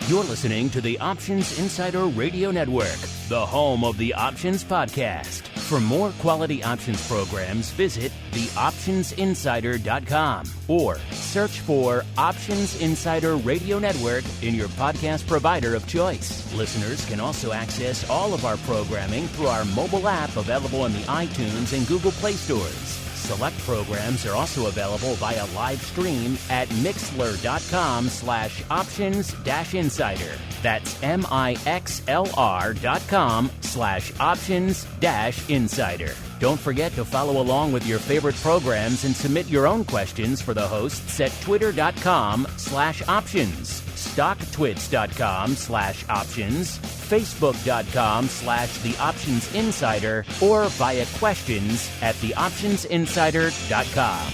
You're listening to the Options Insider Radio Network, the home of the Options Podcast. For more quality options programs, visit theoptionsinsider.com or search for Options Insider Radio Network in your podcast provider of choice. Listeners can also access all of our programming through our mobile app available in the iTunes and Google Play stores. Select programs are also available via live stream at mixlr.com/options-insider. That's mixlr.com/options-insider. Don't forget to follow along with your favorite programs and submit your own questions for the hosts at twitter.com/options, stocktwits.com/options, facebook.com/theoptionsinsider, or via questions at theoptionsinsider.com.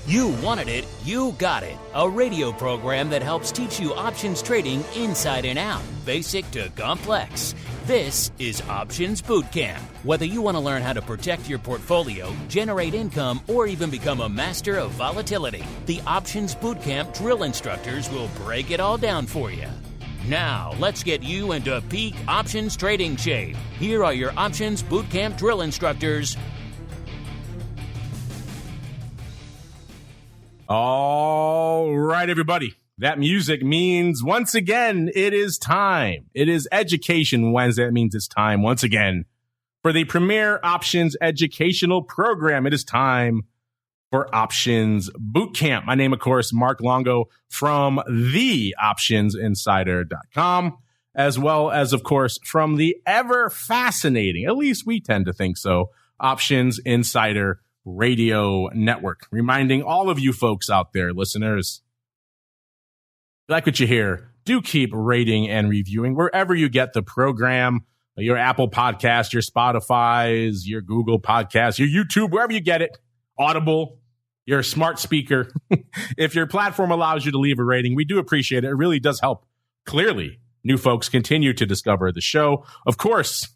You wanted it, you got it. A radio program that helps teach you options trading inside and out, basic to complex. This is Options Bootcamp. Whether you want to learn how to protect your portfolio, generate income, or even become a master of volatility, the Options Bootcamp drill instructors will break it all down for you. Now, let's get you into peak options trading shape. Here are your Options Bootcamp drill instructors. All right, everybody. That music means once again, it is time. It is Education Wednesday. That means it's time once again for the premier options educational program. It is time for Options Bootcamp. My name, of course, Mark Longo from theoptionsinsider.com, as well as, of course, from the ever fascinating, at least we tend to think so, Options Insider Radio Network. Reminding all of you folks out there, listeners, if you like what you hear, do keep rating and reviewing wherever you get the program, your Apple Podcast, your Spotify's, your Google Podcast, your YouTube, wherever you get it, Audible, your smart speaker. If your platform allows you to leave a rating, we do appreciate it. It really does help, clearly, new folks continue to discover the show. Of course,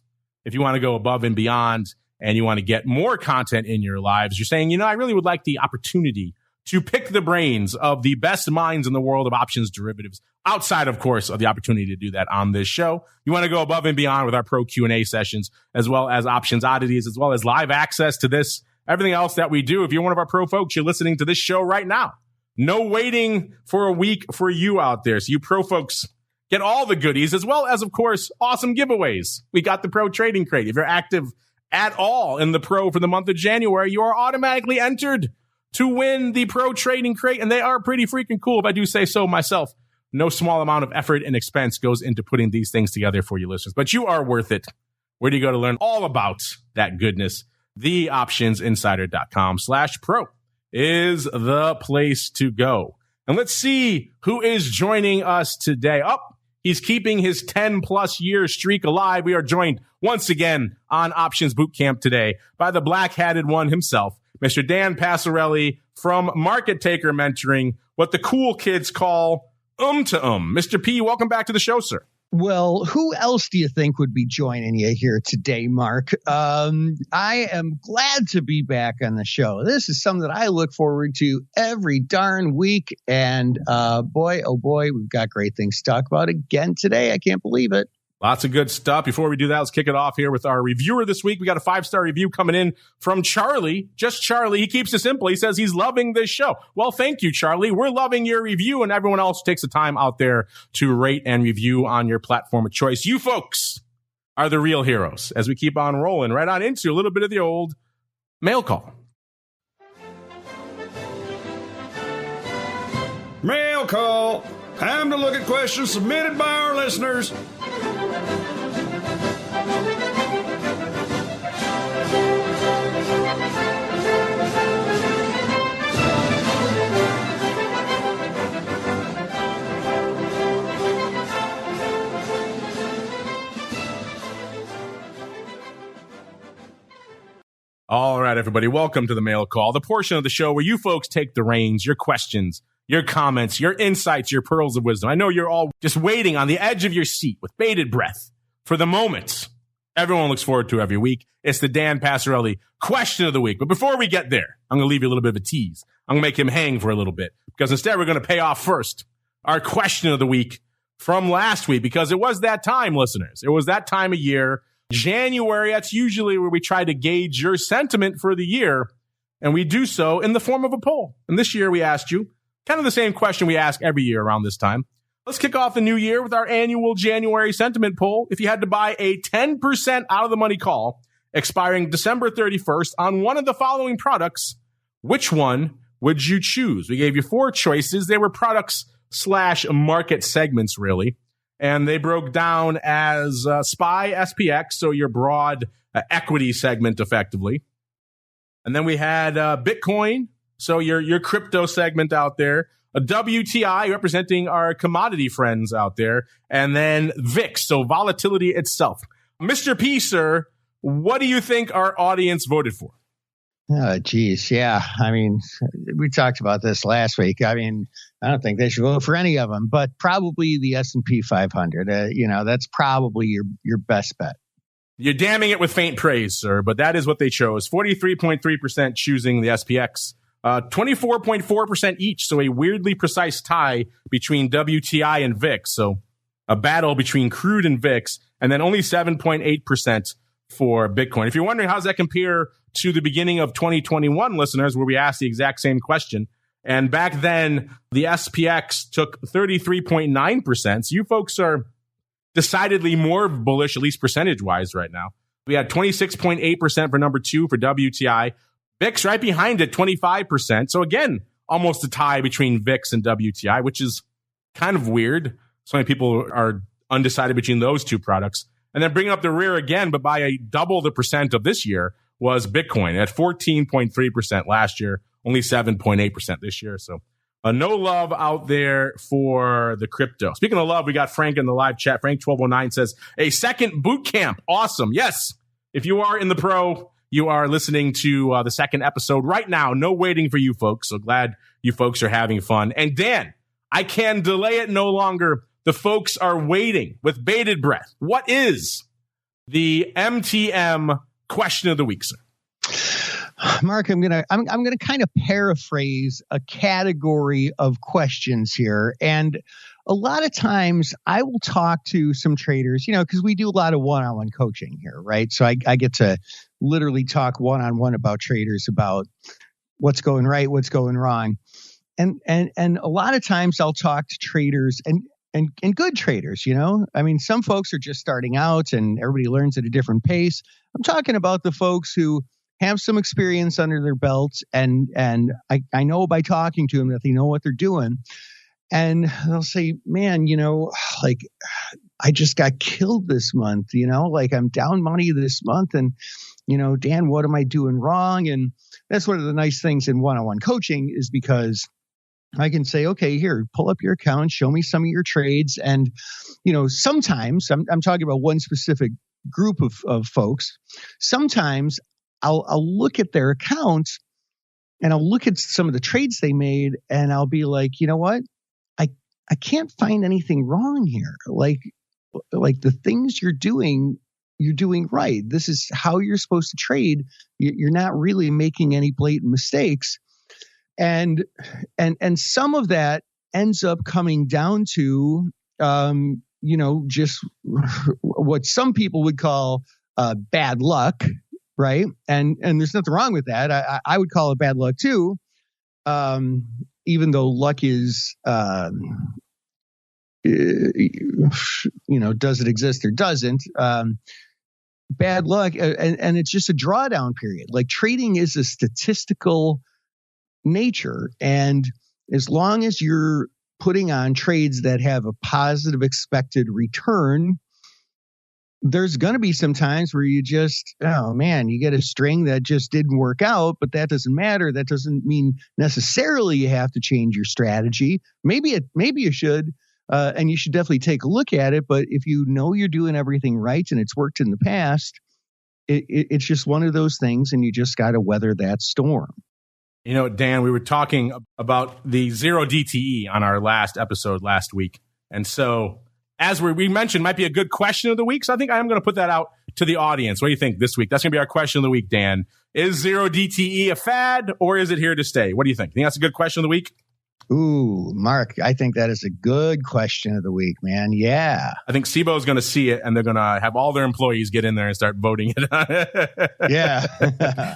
if you want to go above and beyond and you want to get more content in your lives, you're saying, I really would like the opportunity to pick the brains of the best minds in the world of options derivatives, outside, of course, of the opportunity to do that on this show. You want to go above and beyond with our pro Q&A sessions, as well as options oddities, as well as live access to this, everything else that we do. If you're one of our pro folks, you're listening to this show right now. No waiting for a week for you out there. So you pro folks get all the goodies, as well as, of course, awesome giveaways. We got the Pro Trading Crate. If you're active at all in the pro for the month of January, you are automatically entered to win the Pro Trading Crate, and they are pretty freaking cool, if I do say so myself. No small amount of effort and expense goes into putting these things together for you listeners, but you are worth it. Where do you go to learn all about that goodness? Theoptionsinsider.com/pro is the place to go. And let's see who is joining us today. He's keeping his 10-plus year streak alive. We are joined once again on Options Bootcamp today by the black-hatted one himself, Mr. Dan Passarelli from Market Taker Mentoring, what the cool kids call to Mr. P, welcome back to the show, sir. Well, who else do you think would be joining you here today, Mark? I am glad to be back on the show. This is something that I look forward to every darn week. And boy, oh boy, we've got great things to talk about again today. I can't believe it. Lots of good stuff. Before we do that, let's kick it off here with our reviewer this week. We got a 5-star review coming in from Charlie. Just Charlie. He keeps it simple. He says he's loving this show. Well, thank you, Charlie. We're loving your review, and everyone else takes the time out there to rate and review on your platform of choice. You folks are the real heroes as we keep on rolling right on into a little bit of the old mail call. Mail call. Time to look at questions submitted by our listeners. All right, everybody, welcome to the mail call, the portion of the show where you folks take the reins, your questions, your comments, your insights, your pearls of wisdom. I know you're all just waiting on the edge of your seat with bated breath for the moment everyone looks forward to every week. It's the Dan Passarelli question of the week. But before we get there, I'm going to leave you a little bit of a tease. I'm going to make him hang for a little bit because instead we're going to pay off first our question of the week from last week, because it was that time, listeners. It was that time of year, January. That's usually where we try to gauge your sentiment for the year, and we do so in the form of a poll. And this year we asked you kind of the same question we ask every year around this time. Let's kick off the new year with our annual January sentiment poll. If you had to buy a 10% out of the money call expiring December 31st on one of the following products, which one would you choose? We gave you 4 choices. They were products/market segments, really. And they broke down as SPY SPX, so your broad equity segment, effectively. And then we had Bitcoin, so your crypto segment out there. A WTI, representing our commodity friends out there. And then VIX, so volatility itself. Mr. P, sir, what do you think our audience voted for? Oh, geez. Yeah. I mean, we talked about this last week. I mean, I don't think they should vote for any of them, but probably the S&P 500. That's probably your best bet. You're damning it with faint praise, sir, but that is what they chose. 43.3% choosing the SPX. 24.4% each, so a weirdly precise tie between WTI and VIX. So a battle between crude and VIX, and then only 7.8% for Bitcoin. If you're wondering, how does that compare to the beginning of 2021, listeners, where we asked the exact same question? And back then, the SPX took 33.9%. So you folks are decidedly more bullish, at least percentage-wise right now. We had 26.8% for number 2 for WTI. VIX right behind it, 25%. So again, almost a tie between VIX and WTI, which is kind of weird. So many people are undecided between those two products. And then bringing up the rear again, but by a double the percent of this year, was Bitcoin at 14.3% last year, only 7.8% this year. So no love out there for the crypto. Speaking of love, we got Frank in the live chat. Frank1209 says, a second boot camp. Awesome. Yes. If you are in the pro, you are listening to the second episode right now. No waiting for you folks. So glad you folks are having fun. And Dan, I can delay it no longer. The folks are waiting with bated breath. What is the MTM question of the week, sir? Mark, I'm gonna kind of paraphrase a category of questions here, and a lot of times I will talk to some traders, because we do a lot of one-on-one coaching here, right? So I get to literally talk one-on-one about traders, about what's going right, what's going wrong, and a lot of times I'll talk to traders and good traders. I mean, some folks are just starting out, and everybody learns at a different pace. I'm talking about the folks who have some experience under their belts, and I know by talking to them that they know what they're doing. And they'll say, man, I just got killed this month, I'm down money this month. And, Dan, what am I doing wrong? And that's one of the nice things in one-on-one coaching, is because I can say, okay, here, pull up your account, show me some of your trades. And, sometimes I'm talking about one specific group of folks. Sometimes I'll look at their accounts and I'll look at some of the trades they made, and I'll be like, you know what? I can't find anything wrong here. Like the things you're doing right. This is how you're supposed to trade. You're not really making any blatant mistakes. And some of that ends up coming down to, just what some people would call bad luck, right? And there's nothing wrong with that. I would call it bad luck too. Even though luck is, does it exist or doesn't? Bad luck, and it's just a drawdown period. Like, trading is a statistical nature, and as long as you're putting on trades that have a positive expected return, there's going to be some times where you just, you get a string that just didn't work out, but that doesn't matter. That doesn't mean necessarily you have to change your strategy. Maybe you should, and you should definitely take a look at it. But if you know you're doing everything right and it's worked in the past, it's just one of those things, and you just got to weather that storm. Dan, we were talking about the zero DTE on our last episode last week. And so, as we mentioned, might be a good question of the week. So I think I am going to put that out to the audience. What do you think this week? That's going to be our question of the week, Dan. Is zero DTE a fad, or is it here to stay? What do you think? Think that's a good question of the week? Ooh, Mark, I think that is a good question of the week, man. Yeah. I think SIBO is going to see it, and they're going to have all their employees get in there and start voting it. Yeah.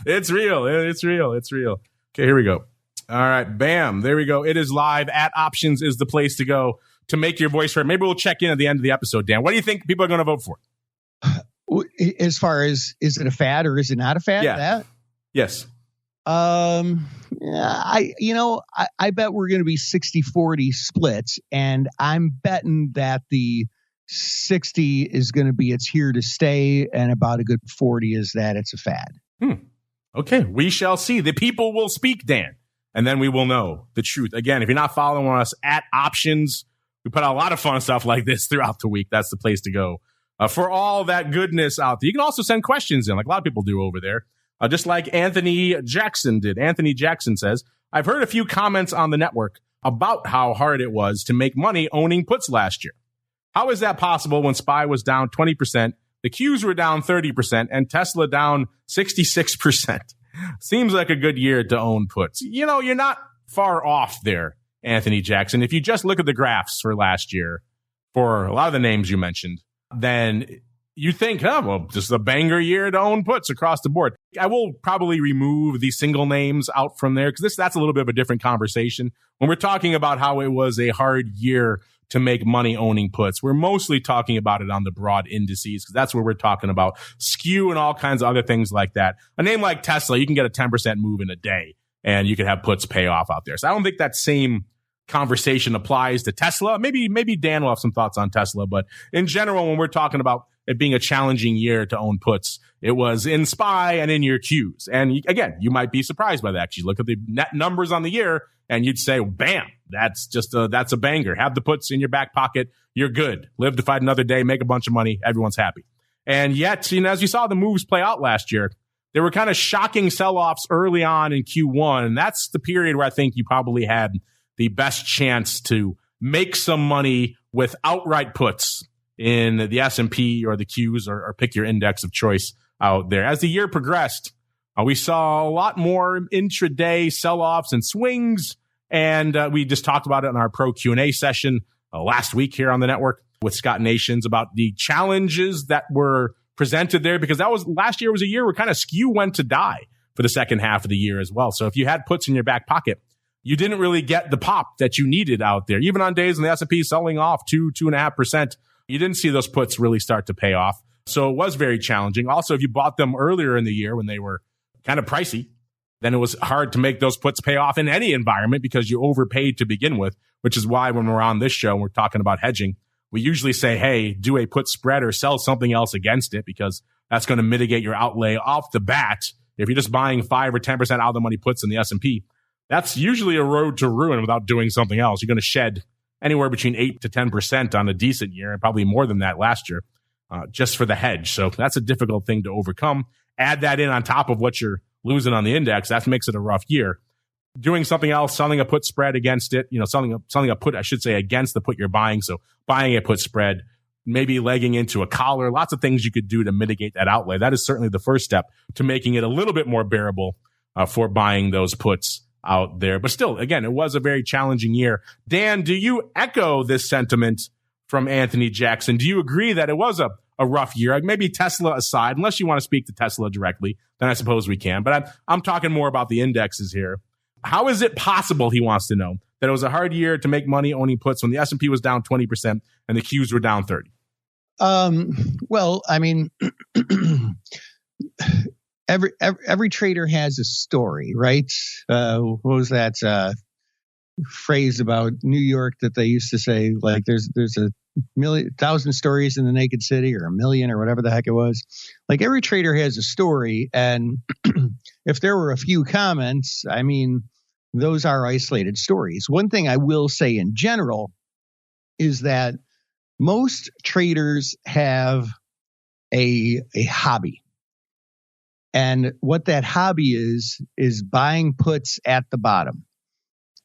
It's real. It's real. It's real. Okay, here we go. All right, bam. There we go. It is live. At Options is the place to go to make your voice heard. Maybe we'll check in at the end of the episode, Dan. What do you think people are going to vote for? As far as, is it a fad or is it not a fad? Yeah. That? Yes. I bet we're going to be 60-40 split, and I'm betting that the 60 is going to be it's here to stay, and about a good 40 is that it's a fad. Okay, we shall see. The people will speak, Dan, and then we will know the truth. Again, if you're not following us at Options, we put out a lot of fun stuff like this throughout the week. That's the place to go for all that goodness out there. You can also send questions in, like a lot of people do over there. Just like Anthony Jackson did. Anthony Jackson says, I've heard a few comments on the network about how hard it was to make money owning puts last year. How is that possible when SPY was down 20%, the Qs were down 30%, and Tesla down 66%? Seems like a good year to own puts. You know, you're not far off there, Anthony Jackson. If you just look at the graphs for last year, for a lot of the names you mentioned, then you think, just a banger year to own puts across the board. I will probably remove the single names out from there because that's a little bit of a different conversation. When we're talking about how it was a hard year to make money owning puts, we're mostly talking about it on the broad indices because that's where we're talking about skew and all kinds of other things like that. A name like Tesla, you can get a 10% move in a day and you can have puts pay off out there. So I don't think that same conversation applies to Tesla. Maybe Dan will have some thoughts on Tesla, but in general, when we're talking about it being a challenging year to own puts, it was in SPY and in your Qs. And again, you might be surprised by that. You look at the net numbers on the year and you'd say, bam, that's a banger. Have the puts in your back pocket. You're good. Live to fight another day, make a bunch of money. Everyone's happy. And yet, as you saw the moves play out last year, there were kind of shocking sell-offs early on in Q1. And that's the period where I think you probably had the best chance to make some money with outright puts in the S&P or the Qs or pick your index of choice out there. As the year progressed, we saw a lot more intraday sell-offs and swings, and we just talked about it in our pro Q&A session last week here on the network with Scott Nations about the challenges that were presented there, because last year was a year where kind of skew went to die for the second half of the year as well. So if you had puts in your back pocket, you didn't really get the pop that you needed out there. Even on days when the S&P selling off 2.5%, you didn't see those puts really start to pay off. So it was very challenging. Also, if you bought them earlier in the year when they were kind of pricey, then it was hard to make those puts pay off in any environment because you overpaid to begin with, which is why when we're on this show and we're talking about hedging, we usually say, hey, do a put spread or sell something else against it because that's going to mitigate your outlay off the bat. If you're just buying 5 or 10% out of the money puts in the S&P, that's usually a road to ruin without doing something else. You're going to shed anywhere between 8 to 10% on a decent year, and probably more than that last year, just for the hedge. So that's a difficult thing to overcome. Add that in on top of what you're losing on the index. That makes it a rough year. Doing something else, selling a put spread against it, selling a put, I should say, against the put you're buying. So buying a put spread, maybe legging into a collar, lots of things you could do to mitigate that outlay. That is certainly the first step to making it a little bit more bearable for buying those puts out there. But still, again, it was a very challenging year. Dan, do you echo this sentiment from Anthony Jackson? Do you agree that it was a rough year? Maybe Tesla aside, unless you want to speak to Tesla directly, then I suppose we can. But I'm talking more about the indexes here. How is it possible, he wants to know, that it was a hard year to make money owning puts when the S&P was down 20% and the Qs were down 30%? Well, I mean, every trader has a story, right? What was that phrase about New York that they used to say, like there's 1,000 stories in the naked city, or 1,000,000 or whatever the heck it was. Like every trader has a story, and if there were a few comments, I mean, those are isolated stories. One thing I will say in general is that most traders have a hobby. And what that hobby is buying puts at the bottom.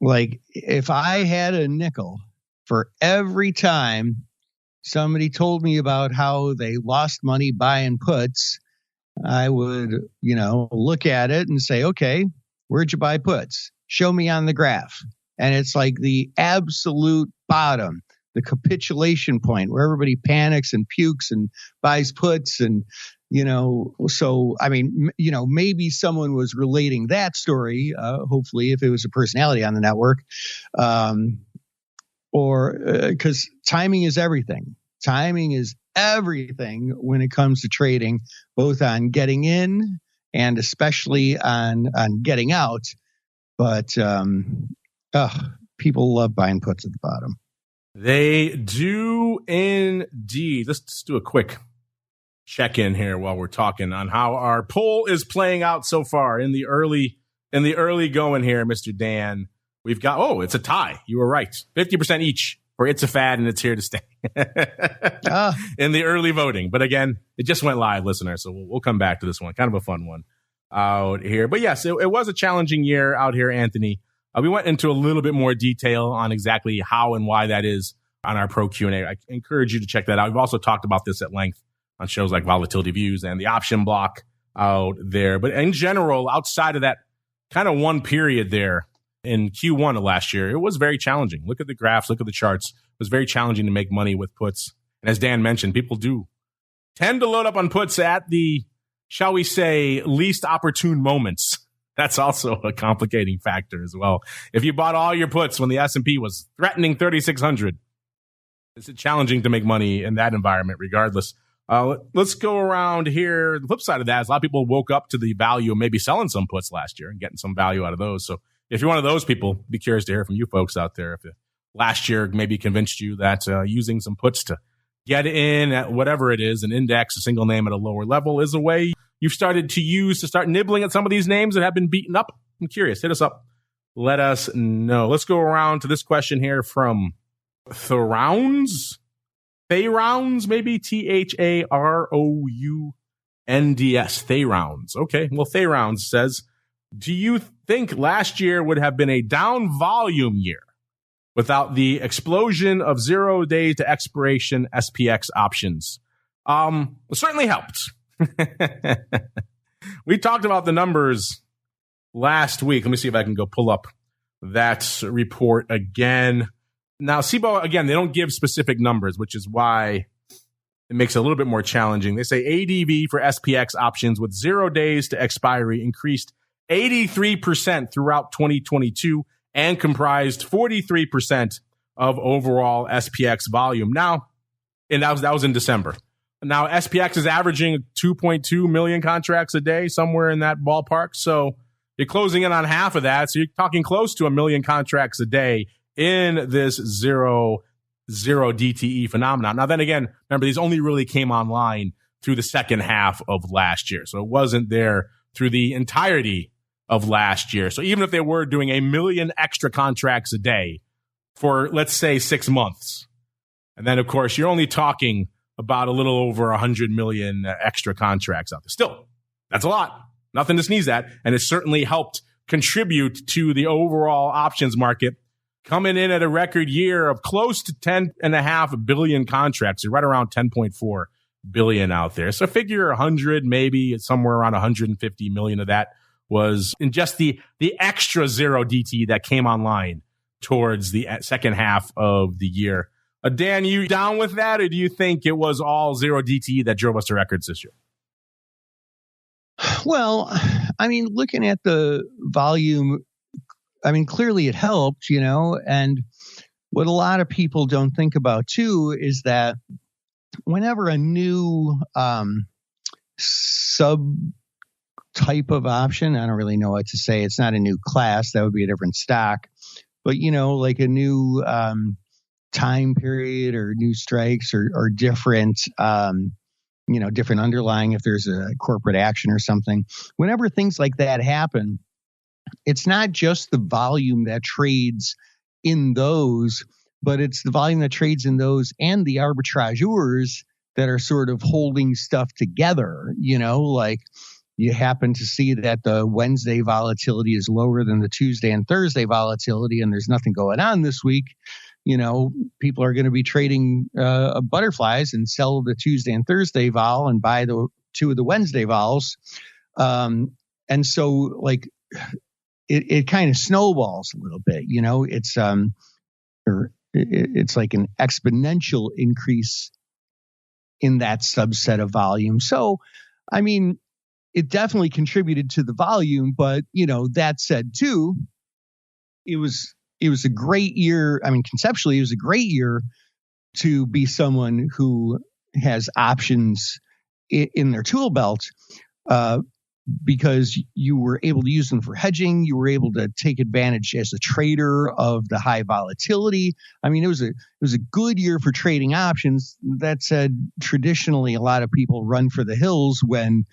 Like if I had a nickel for every time somebody told me about how they lost money buying puts, I would, look at it and say, okay, where'd you buy puts? Show me on the graph. And it's like the absolute bottom, the capitulation point where everybody panics and pukes and buys puts. And, so, I mean, maybe someone was relating that story, hopefully, if it was a personality on the network, or because timing is everything. Timing is everything when it comes to trading, both on getting in and especially on getting out. But people love buying puts at the bottom. They do indeed. Let's just do a quick check-in here while we're talking on how our poll is playing out so far in the early going here, Mr. Dan. We've got, it's a tie. You were right. 50% each for It's a Fad and It's Here to Stay in the early voting. But again, it just went live, listener, so we'll come back to this one. Kind of a fun one out here. But yes, it was a challenging year out here, Anthony. We went into a little bit more detail on exactly how and why that is on our Pro Q&A. I encourage you to check that out. We've also talked about this at length on shows like Volatility Views and the Option Block out there. But in general, outside of that kind of one period there in Q1 of last year, it was very challenging. Look at the graphs, look at the charts. It was very challenging to make money with puts. And as Dan mentioned, people do tend to load up on puts at the, shall we say, least opportune moments. That's also a complicating factor as well. If you bought all your puts when the S&P was threatening 3,600, it's challenging to make money in that environment regardless. Let's go around here. The flip side of that is a lot of people woke up to the value of maybe selling some puts last year and getting some value out of those. So if you're one of those people, be curious to hear from you folks out there. If last year maybe convinced you that using some puts to get in at whatever it is, an index, a single name at a lower level is a way you've started to use to start nibbling at some of these names that have been beaten up. I'm curious. Hit us up. Let us know. Let's go around to this question here from Tharounds, maybe Tharounds. Tharounds. Okay. Well, Tharounds says, do you think last year would have been a down volume year without the explosion of 0 days to expiration SPX options? It certainly helped. We talked about the numbers last week. Let me see if I can go pull up that report again. Now, SIBO, again, they don't give specific numbers, which is why it makes it a little bit more challenging. They say ADV for SPX options with 0 days to expiry increased 83% throughout 2022 and comprised 43% of overall SPX volume. Now, and that was in December. Now, SPX is averaging 2.2 million contracts a day, somewhere in that ballpark. So you're closing in on half of that. So you're talking close to 1 million contracts a day in this zero DTE phenomenon. Now, then again, remember, these only really came online through the second half of last year. So it wasn't there through the entirety of last year. So even if they were doing 1 million extra contracts a day for, let's say, 6 months, and then, of course, you're only talking about a little over 100 million extra contracts out there. Still, that's a lot. Nothing to sneeze at. And it certainly helped contribute to the overall options market coming in at a record year of close to 10.5 billion contracts. You're right around 10.4 billion out there. So figure 100, maybe somewhere around 150 million of that was in just the extra zero DT that came online towards the second half of the year. Dan, you down with that, or do you think it was all zero DT that drove us to records this year? Well, I mean, looking at the volume, I mean, clearly it helped, and what a lot of people don't think about too is that whenever a new sub type of option, I don't really know what to say. It's not a new class. That would be a different stock, but like a new time period or new strikes or different, different underlying, if there's a corporate action or something, whenever things like that happen, it's not just the volume that trades in those, but it's the volume that trades in those and the arbitrageurs that are sort of holding stuff together, like you happen to see that the Wednesday volatility is lower than the Tuesday and Thursday volatility, and there's nothing going on this week. people are going to be trading butterflies and sell the Tuesday and Thursday vol and buy the 2 of the Wednesday vols. And so like it kind of snowballs a little bit, it's like an exponential increase in that subset of volume. So, I mean, it definitely contributed to the volume, but that said too, it was a great year. I mean, conceptually, it was a great year to be someone who has options in their tool belt, because you were able to use them for hedging. You were able to take advantage as a trader of the high volatility. I mean, it was a good year for trading options. That said, traditionally, a lot of people run for the hills when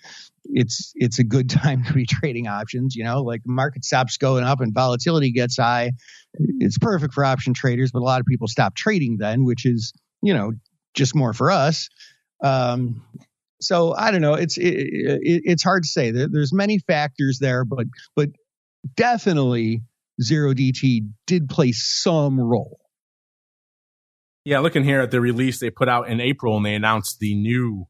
it's a good time to be trading options. Like the market stops going up and volatility gets high. It's perfect for option traders, but a lot of people stop trading then, which is, just more for us. So I don't know. It's hard to say. There's many factors there, but definitely 0DT did play some role. Yeah, looking here at the release they put out in April, and they announced the new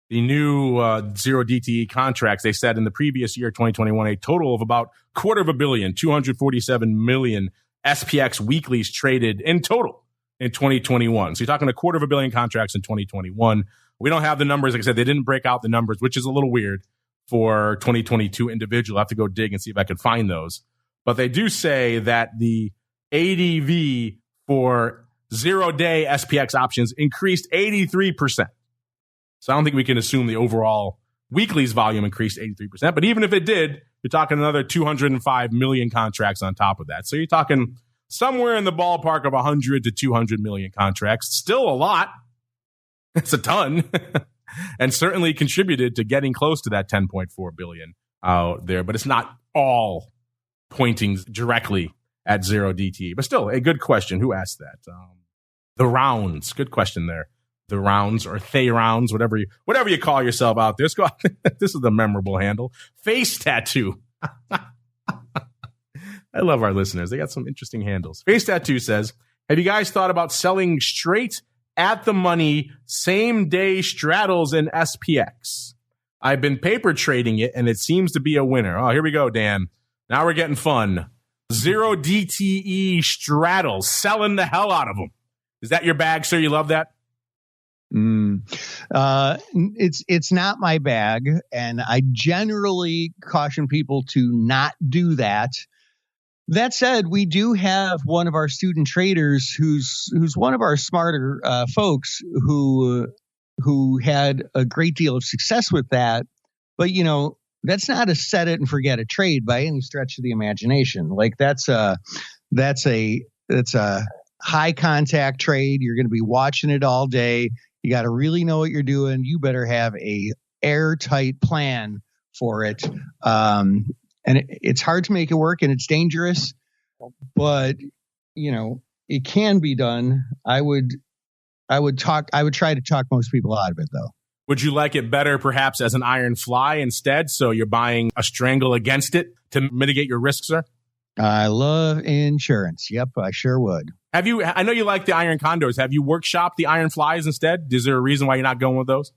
0DTE contracts. They said in the previous year, 2021, a total of about $250 million, 247 million SPX weeklies traded in total in 2021. So you're talking $250 million contracts in 2021. We don't have the numbers. Like I said, they didn't break out the numbers, which is a little weird for 2022 individual. I have to go dig and see if I could find those. But they do say that the ADV for 0-day SPX options increased 83%. So I don't think we can assume the overall weeklies volume increased 83%. But even if it did, you're talking another 205 million contracts on top of that. So you're talking somewhere in the ballpark of 100 to 200 million contracts. Still a lot. It's a ton. And certainly contributed to getting close to that 10.4 billion out there. But it's not all pointing directly at 0DT. But still, a good question. Who asked that? The rounds. Good question there. The rounds or Thay rounds, whatever you call yourself out there. Let's go. This is the memorable handle. Face tattoo. I love our listeners. They got some interesting handles. Face tattoo says, have you guys thought about selling straight at the money, same day straddles in SPX? I've been paper trading it and it seems to be a winner. Oh, here we go, Dan. Now we're getting fun. 0DTE straddles, selling the hell out of them. Is that your bag, sir? You love that? It's not my bag, and I generally caution people to not do that. That said, we do have one of our student traders who's one of our smarter folks who had a great deal of success with that. But that's not a set it and forget it trade by any stretch of the imagination. Like that's a high contact trade. You're going to be watching it all day. You got to really know what you're doing. You better have a airtight plan for it. And it's hard to make it work, and it's dangerous, but it can be done. I would try to talk most people out of it, though. Would you like it better perhaps as an iron fly instead? So you're buying a strangle against it to mitigate your risk, sir? I love insurance. Yep, I sure would. I know you like the iron condors. Have you workshopped the iron flies instead? Is there a reason why you're not going with those?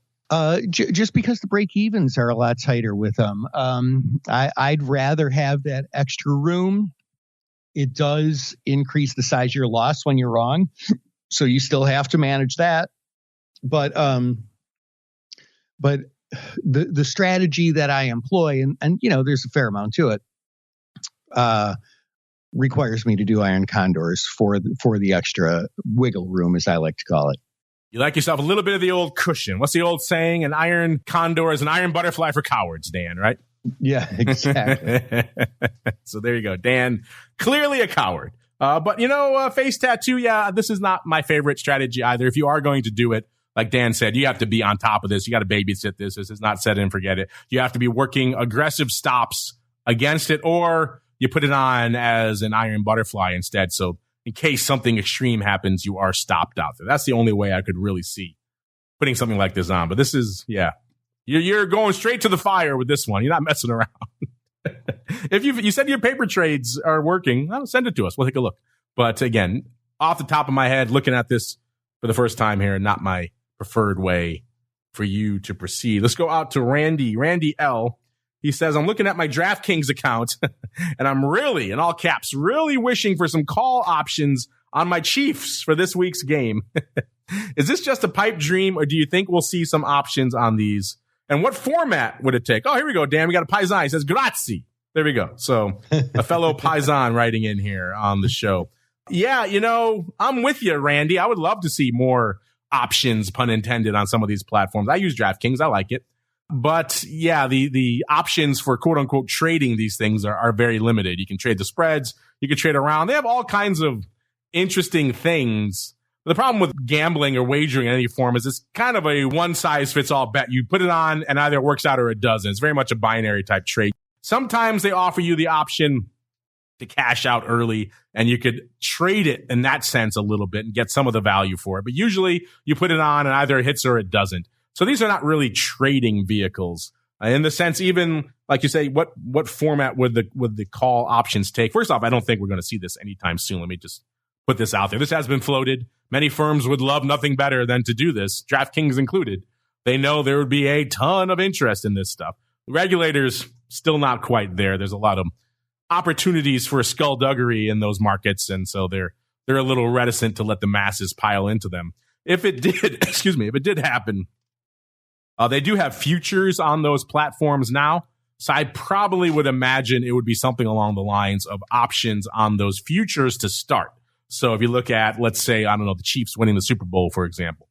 Just because the break evens are a lot tighter with them. I'd rather have that extra room. It does increase the size of your loss when you're wrong, so you still have to manage that. But the strategy that I employ, and there's a fair amount to it, requires me to do iron condors for the extra wiggle room, as I like to call it. You like yourself a little bit of the old cushion. What's the old saying? An iron condor is an iron butterfly for cowards, Dan, right? Yeah, exactly. So there you go, Dan. Clearly a coward. But face tattoo, yeah, this is not my favorite strategy either. If you are going to do it, like Dan said, you have to be on top of this. You got to babysit this. This is not set it and forget it. You have to be working aggressive stops against it, or you put it on as an iron butterfly instead. So in case something extreme happens, you are stopped out there. That's the only way I could really see putting something like this on. But this is, yeah, you're going straight to the fire with this one. You're not messing around. If you said your paper trades are working, well, send it to us. We'll take a look. But again, off the top of my head, looking at this for the first time here, not my preferred way for you to proceed. Let's go out to Randy. Randy L. He says, I'm looking at my DraftKings account and I'm really, in all caps, really wishing for some call options on my Chiefs for this week's game. Is this just a pipe dream, or do you think we'll see some options on these? And what format would it take? Oh, here we go, Dan. We got a Paisan. He says, grazie. There we go. So a fellow Paisan writing in here on the show. Yeah, I'm with you, Randy. I would love to see more options, pun intended, on some of these platforms. I use DraftKings. I like it. But yeah, the options for quote unquote trading these things are very limited. You can trade the spreads. You can trade around. They have all kinds of interesting things. The problem with gambling or wagering in any form is it's kind of a one-size-fits-all bet. You put it on and either it works out or it doesn't. It's very much a binary type trade. Sometimes they offer you the option to cash out early and you could trade it in that sense a little bit and get some of the value for it. But usually you put it on and either it hits or it doesn't. So these are not really trading vehicles in the sense, even like you say, what format would the call options take? First off, I don't think we're going to see this anytime soon. Let me just put this out there. This has been floated. Many firms would love nothing better than to do this, DraftKings included. They know there would be a ton of interest in this stuff. Regulators still not quite there. There's a lot of opportunities for skullduggery in those markets, and so they're a little reticent to let the masses pile into them. If it did happen, they do have futures on those platforms now. So I probably would imagine it would be something along the lines of options on those futures to start. So if you look at, let's say, I don't know, the Chiefs winning the Super Bowl, for example,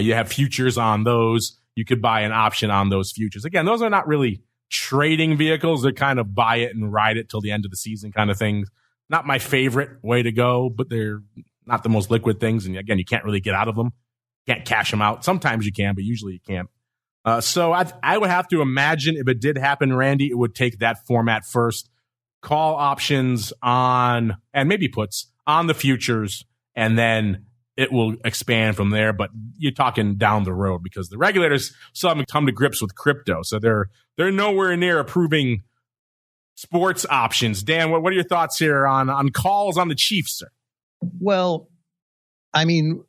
you have futures on those. You could buy an option on those futures. Again, those are not really trading vehicles. They're kind of buy it and ride it till the end of the season kind of things. Not my favorite way to go, but they're not the most liquid things. And again, you can't really get out of them. Can't cash them out. Sometimes you can, but usually you can't. So I would have to imagine if it did happen, Randy, it would take that format first. Call options on, and maybe puts on the futures, and then it will expand from there. But you're talking down the road because the regulators still haven't come to grips with crypto. So they're nowhere near approving sports options. Dan, what are your thoughts here on calls on the Chiefs, sir? Well, I mean,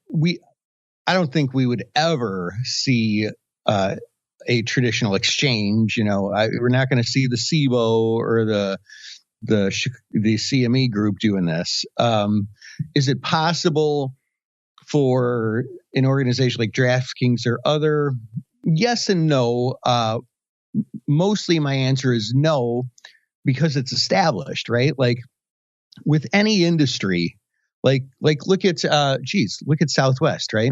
I don't think we would ever see a traditional exchange. We're not going to see the SIBO or the CME group doing this. Is it possible for an organization like DraftKings or other? Yes and no. Mostly my answer is no, because it's established, right? Like with any industry, like look at Southwest, right?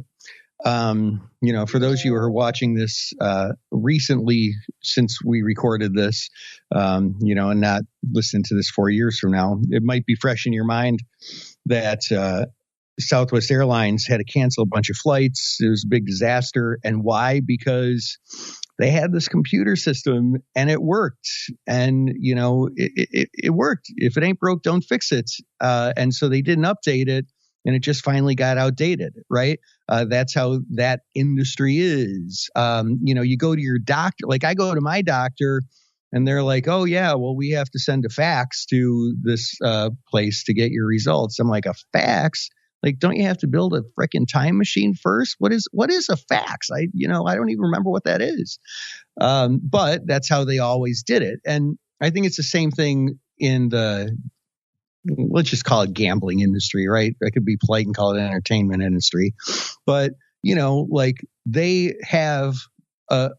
For those of you who are watching this recently, since we recorded this, and not listen to this 4 years from now, it might be fresh in your mind that Southwest Airlines had to cancel a bunch of flights. It was a big disaster. And why? Because they had this computer system and it worked. And, it worked. If it ain't broke, don't fix it. And so they didn't update it. And it just finally got outdated, right? That's how that industry is. You go to your doctor, like I go to my doctor and they're like, oh yeah, well, we have to send a fax to this place to get your results. I'm like, a fax? Like, don't you have to build a freaking time machine first? What is a fax? I don't even remember what that is. But that's how they always did it. And I think it's the same thing in the, let's just call it gambling industry, right? I could be polite and call it entertainment industry. But, they have a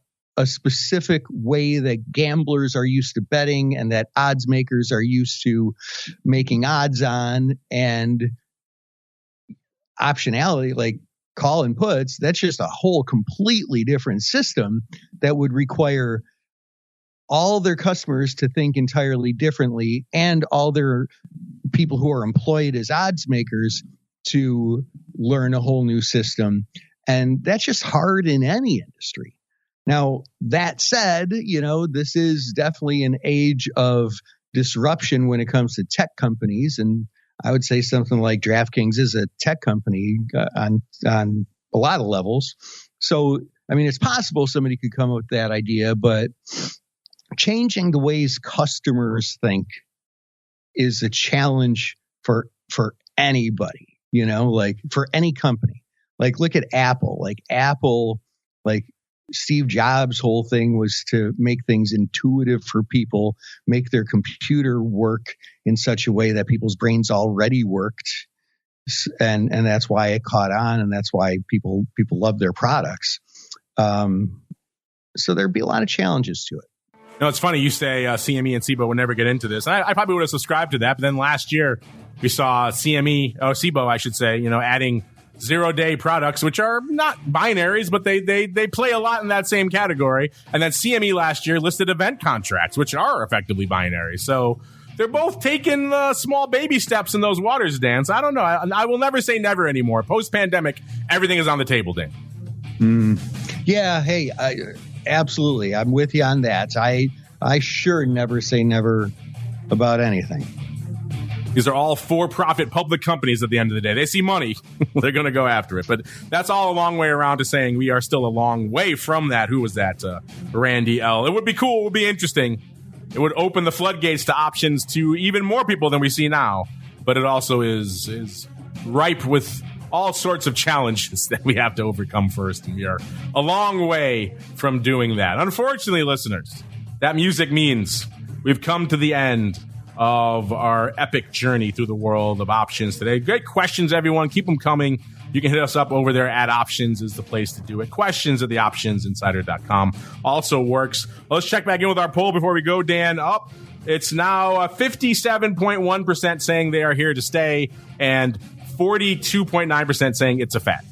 specific way that gamblers are used to betting and that odds makers are used to making odds on, and optionality, like call and puts, that's just a whole completely different system that would require all their customers to think entirely differently and all their people who are employed as odds makers to learn a whole new system. And that's just hard in any industry. Now, that said, this is definitely an age of disruption when it comes to tech companies. And I would say something like DraftKings is a tech company on a lot of levels. So, I mean, it's possible somebody could come up with that idea, but changing the ways customers think is a challenge for anybody. like for any company. Like look at Apple. Like Steve Jobs' whole thing was to make things intuitive for people, make their computer work in such a way that people's brains already worked. And that's why it caught on, and that's why people love their products. So there'd be a lot of challenges to it. No, it's funny. You say CME and SIBO would never get into this. I probably would have subscribed to that. But then last year, we saw SIBO, I should say, adding 0-day products, which are not binaries, but they play a lot in that same category. And then CME last year listed event contracts, which are effectively binary. So they're both taking small baby steps in those waters, Dan. So I don't know. I will never say never anymore. Post-pandemic, everything is on the table, Dan. Yeah, hey, absolutely. I'm with you on that. I sure never say never about anything. These are all for-profit public companies at the end of the day. They see money. They're going to go after it. But that's all a long way around to saying we are still a long way from that. Who was that? Randy L. It would be cool. It would be interesting. It would open the floodgates to options to even more people than we see now. But it also is ripe with all sorts of challenges that we have to overcome first. And we are a long way from doing that. Unfortunately, listeners, that music means we've come to the end of our epic journey through the world of options today. Great questions, everyone. Keep them coming. You can hit us up over there at Options is the place to do it. Questions at theoptionsinsider.com also works. Let's check back in with our poll before we go, Dan. It's now 57.1% saying they are here to stay and 42.9% saying it's a fad.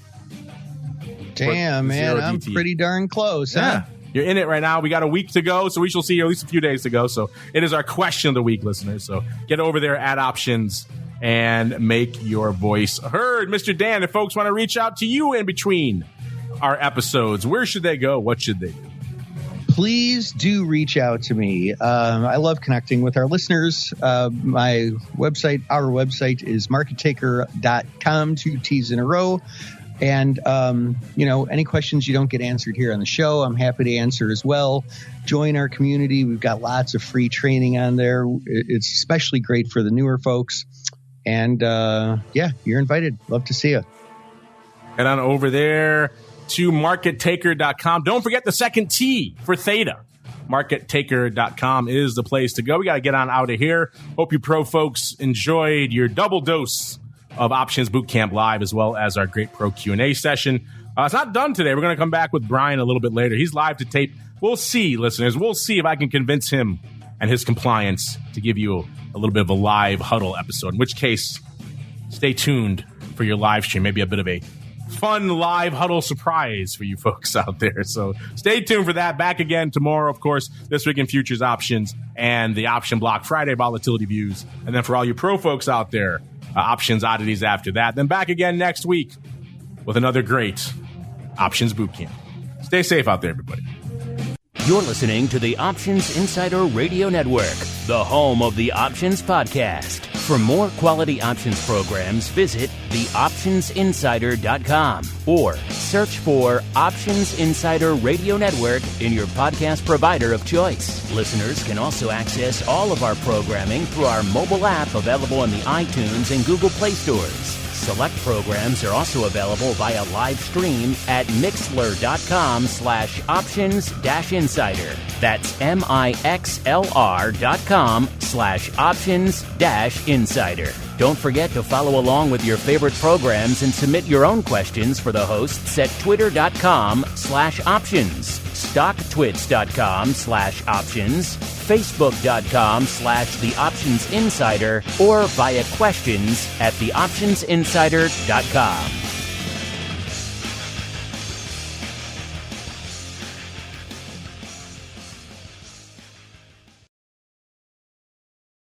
Damn, man, I'm DTE. pretty darn close, huh? You're in it right now. We got a week to go, so we shall see, at least a few days to go. So it is our question of the week, listeners. So get over there at Options and make your voice heard. Mr. Dan, if folks want to reach out to you in between our episodes, where should they go? What should they do? Please do reach out to me. I love connecting with our listeners. Our website is markettaker.com, 2 T's in a row. And, any questions you don't get answered here on the show, I'm happy to answer as well. Join our community. We've got lots of free training on there. It's especially great for the newer folks. And, you're invited. Love to see you. Head on over there to markettaker.com. Don't forget the second T for Theta. Markettaker.com is the place to go. We got to get on out of here. Hope you pro folks enjoyed your double dose of Options Bootcamp Live, as well as our great pro Q&A session. It's not done today. We're going to come back with Brian a little bit later. He's live to tape. We'll see, listeners. We'll see if I can convince him and his compliance to give you a little bit of a live huddle episode, in which case, stay tuned for your live stream. Maybe a bit of a fun live huddle surprise for you folks out there. So stay tuned for that. Back again tomorrow, of course, This Week in Futures Options and the Option Block Friday volatility views. And then for all you pro folks out there, options oddities after that. Then back again next week with another great Options Bootcamp. Stay safe out there, everybody. You're listening to the Options Insider Radio Network, the home of the Options Podcast. For more quality options programs, visit theoptionsinsider.com or search for Options Insider Radio Network in your podcast provider of choice. Listeners can also access all of our programming through our mobile app available in the iTunes and Google Play stores. Select programs are also available via live stream at mixlr.com/options-insider. That's mixlr.com/options-insider. Don't forget to follow along with your favorite programs and submit your own questions for the hosts at twitter.com/options, stocktwits.com/options, facebook.com/theoptionsinsider, or via questions at theoptionsinsider.com.